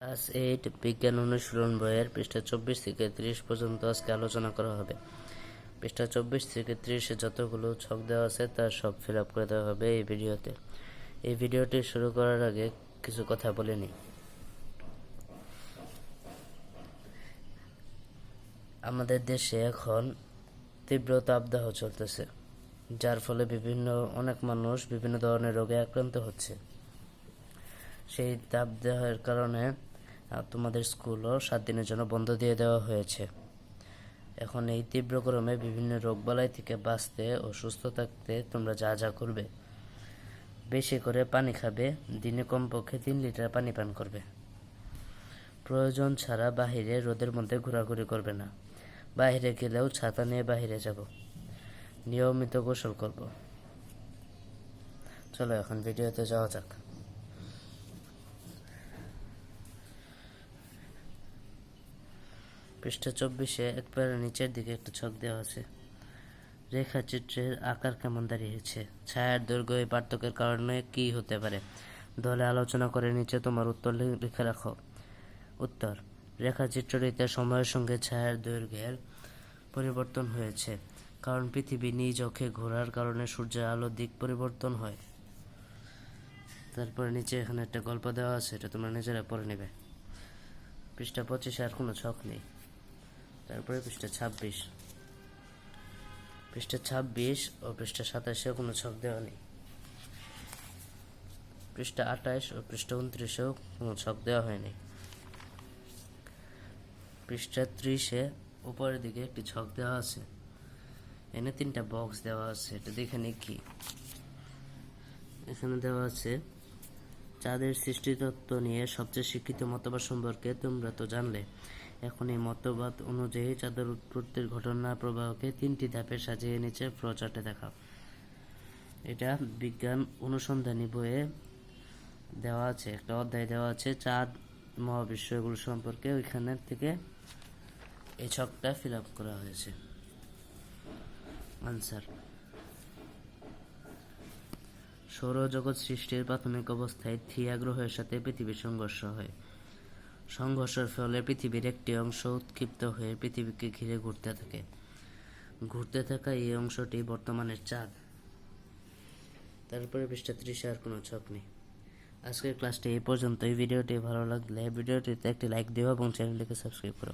Class 8 বিজ্ঞান অনুশীলন বইয়ের পৃষ্ঠা 24 থেকে 30 পর্যন্ত আজকে আলোচনা করা হবে। পৃষ্ঠা 24 থেকে 30-এ যতগুলো ছক দেওয়া আছে তার সব ফিল আপ করে দেওয়া হবে এই ভিডিওতে। এই ভিডিওটি শুরু করার আগে কিছু কথা বলে নিই। আমাদের দেশে এখন তীব্র তাপদাহ চলতেছে, যার ফলে অনেক মানুষ বিভিন্ন ধরনের রোগে আক্রান্ত হচ্ছে। সেই তাপদাহের কারণে তোমাদের স্কুলও 7 দিনের জন্য বন্ধ দিয়ে দেওয়া হয়েছে। এখন এই তীব্র গরমে বিভিন্ন রোগবালাই থেকে বাঁচতে ও সুস্থ থাকতে তোমরা যা যা করবে: বেশি করে পানি খাবে, দিনে কমপক্ষে 3 লিটার পানি পান করবে। প্রয়োজন ছাড়া বাহিরে রোদের মধ্যে ঘোরাঘুরি করবে না। বাইরে গেলেও ছাতা নিয়ে বাইরে যাব। নিয়মিত গোসল করব। চলো এখন ভিডিওতে যাওয়া যাক। পৃষ্ঠা 24-এ একবারে নিচের দিকে একটা ছক দেওয়া আছে। রেখাচিত্রের আকার কেমন দাঁড়িয়েছে? ছায়ার দৈর্ঘ্য এই পার্থক্যের কারণে কি হতে পারে? দলে আলোচনা করে নিচে তোমার উত্তর লিখে রাখো। উত্তর: রেখাচিত্রটিতে সময়ের সঙ্গে ছায়ার দৈর্ঘ্যের পরিবর্তন হয়েছে, কারণ পৃথিবী নিজ অক্ষে ঘোরার কারণে সূর্যের আলোর দিক পরিবর্তন হয়। তারপরে নিচে এখানে একটা গল্প দেওয়া আছে, এটা তোমরা নিজেরা পড়ে নেবে। পৃষ্ঠা 25-এ আর কোনো ছক নেই। তারপরে পৃষ্ঠা 26 ও পৃষ্ঠা 27-এও কোনো ছক দেওয়া নেই। পৃষ্ঠা 28 ও পৃষ্ঠা 29-এও কোনো ছক দেওয়া হয়নি। পৃষ্ঠা 30-এ উপরের দিকে একটি ছক দেওয়া আছে। এখানে 3টা বক্স দেওয়া আছে, এটা দেখে নিই কি। এখানে দেওয়া আছে, চাঁদের সৃষ্টিতত্ত্ব নিয়ে সবচেয়ে স্বীকৃত মতবাদ সম্পর্কে তোমরা তো জানলে। এখন এই মতবাদ অনুযায়ী চাঁদের উৎপত্তির ঘটনা প্রবাহকে 3টি ধাপে সাজিয়ে নিচে ফ্লোচার্টে দেখাও। এটা বিজ্ঞান অনুসন্ধানী বইয়ে দেওয়া আছে, একটা অধ্যায় দেওয়া আছে চাঁদ, মহাবিশ্ব এগুলো সম্পর্কে। ওইখানে থেকে এই ছকটা ফিল আপ করা হয়েছে। আনসার: সৌরজগৎ সৃষ্টির প্রাথমিক অবস্থায় থিয়া গ্রহের সাথে পৃথিবীর সংঘর্ষ হয়। সংঘর্ষের ফলে পৃথিবীর একটি অংশ উৎক্ষিপ্ত হয়ে পৃথিবীকে ঘিরে ঘুরতে থাকে। ঘুরতে থাকা এই অংশটি বর্তমানের চাঁদ। তারপরে পৃষ্ঠা 30-এ আর কোনো ছক নেই। আজকের ক্লাসটি এই পর্যন্ত। এই ভিডিওটি ভালো লাগলে ভিডিওটিতে একটি লাইক দিও এবং চ্যানেলটিকে সাবস্ক্রাইব করো।